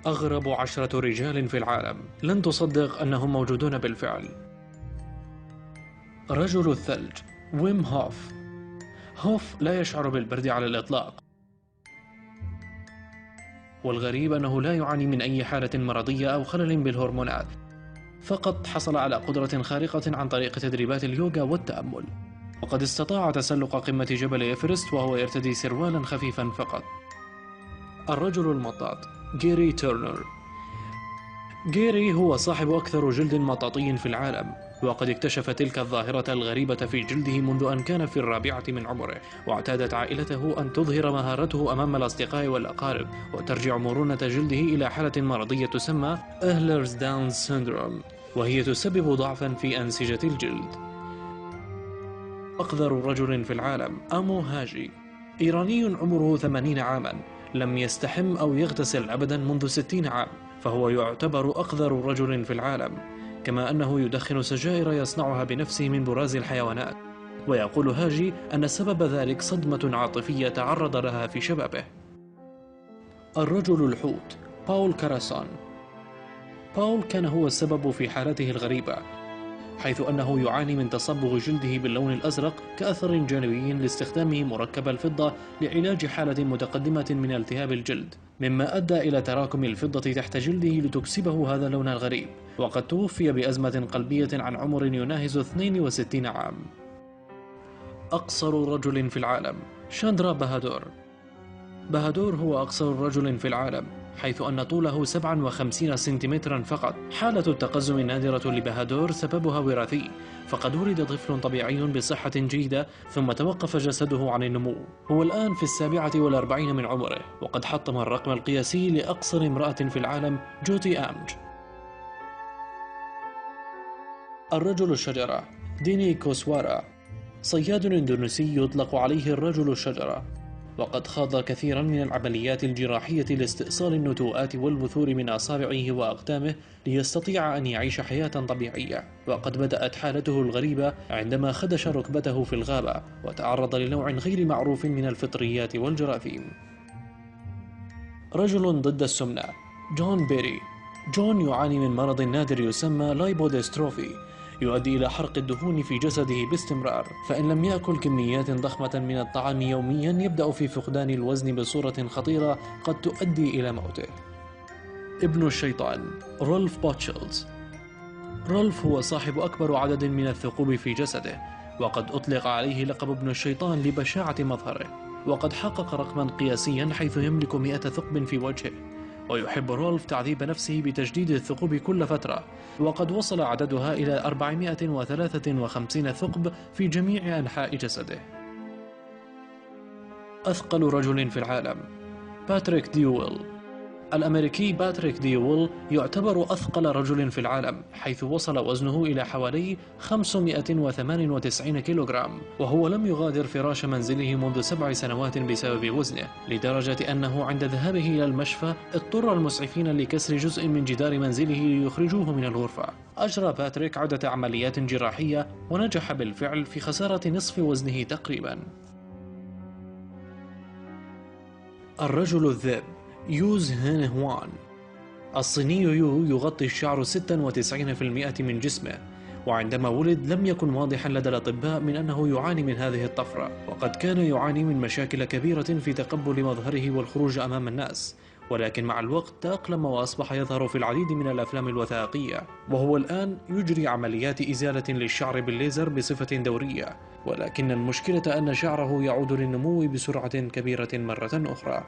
أغرب 10 رجال في العالم، لن تصدق أنهم موجودون بالفعل. رجل الثلج ويم هوف. هوف لا يشعر بالبرد على الإطلاق، والغريب أنه لا يعاني من أي حالة مرضية أو خلل بالهرمونات، فقط حصل على قدرة خارقة عن طريق تدريبات اليوغا والتأمل، وقد استطاع تسلق قمة جبل إيفرست وهو يرتدي سروالا خفيفا فقط. الرجل المطاط جيري تيرنر. جيري هو صاحب أكثر جلد مطاطي في العالم، وقد اكتشف تلك الظاهرة الغريبة في جلده منذ أن كان في الرابعة من عمره، واعتادت عائلته أن تظهر مهارته أمام الأصدقاء والأقارب، وترجع مرونة جلده إلى حالة مرضية تسمى إهلرز داونز سيندروم، وهي تسبب ضعفا في أنسجة الجلد. أقذر رجل في العالم أمو هاجي. إيراني عمره 80 عاما، لم يستحم أو يغتسل أبدا منذ 60 عام، فهو يعتبر أقذر رجل في العالم، كما أنه يدخن سجائر يصنعها بنفسه من براز الحيوانات. ويقول هاجي أن سبب ذلك صدمة عاطفية تعرض لها في شبابه. الرجل الحوت باول كاراسون. باول كان هو السبب في حالته الغريبة، حيث أنه يعاني من تصبغ جلده باللون الأزرق كأثر جانبي لاستخدامه مركب الفضة لعلاج حالة متقدمة من التهاب الجلد، مما أدى إلى تراكم الفضة تحت جلده لتكسبه هذا اللون الغريب، وقد توفي بأزمة قلبية عن عمر يناهز 62 عام. أقصر رجل في العالم شاندرا بهادور. بهادور هو أقصر رجل في العالم، حيث أن طوله 57 سنتيمترا فقط. حالة التقزم النادرة لبهادور سببها وراثي، فقد ولد طفل طبيعي بصحة جيدة ثم توقف جسده عن النمو. هو الآن في 47 من عمره، وقد حطم الرقم القياسي لأقصر امرأة في العالم جوتي آمج. الرجل الشجرة ديني كوسوارا. صياد إندونيسي يطلق عليه الرجل الشجرة، وقد خاض كثيرا من العمليات الجراحية لاستئصال النتوءات والبثور من أصابعه وأقدامه ليستطيع أن يعيش حياة طبيعية، وقد بدأت حالته الغريبة عندما خدش ركبته في الغابة وتعرض لنوع غير معروف من الفطريات والجراثيم. رجل ضد السمنة جون بيري. جون يعاني من مرض نادر يسمى لايبوديستروفي، يؤدي إلى حرق الدهون في جسده باستمرار، فإن لم يأكل كميات ضخمة من الطعام يوميا يبدأ في فقدان الوزن بصورة خطيرة قد تؤدي إلى موته. ابن الشيطان رولف بوتشلز. رولف هو صاحب أكبر عدد من الثقوب في جسده، وقد أطلق عليه لقب ابن الشيطان لبشاعة مظهره، وقد حقق رقما قياسيا حيث يملك 100 ثقب في وجهه. ويحب رولف تعذيب نفسه بتجديد الثقوب كل فترة، وقد وصل عددها إلى 453 ثقب في جميع أنحاء جسده. أثقل رجل في العالم باتريك ديويل. الأمريكي باتريك ديويل يعتبر أثقل رجل في العالم، حيث وصل وزنه إلى حوالي 598 كيلوغرام، وهو لم يغادر فراش منزله منذ 7 سنوات بسبب وزنه، لدرجة أنه عند ذهابه إلى المشفى اضطر المسعفين لكسر جزء من جدار منزله ليخرجوه من الغرفة. أجرى باتريك عدة عمليات جراحية ونجح بالفعل في خسارة نصف وزنه تقريبا. الرجل الذئب يوز هين هوان. الصيني يو يغطي الشعر 96% من جسمه، وعندما ولد لم يكن واضحا لدى الأطباء من أنه يعاني من هذه الطفرة، وقد كان يعاني من مشاكل كبيرة في تقبل مظهره والخروج أمام الناس، ولكن مع الوقت تأقلم وأصبح يظهر في العديد من الأفلام الوثائقية، وهو الآن يجري عمليات إزالة للشعر بالليزر بصفة دورية، ولكن المشكلة أن شعره يعود للنمو بسرعة كبيرة مرة أخرى.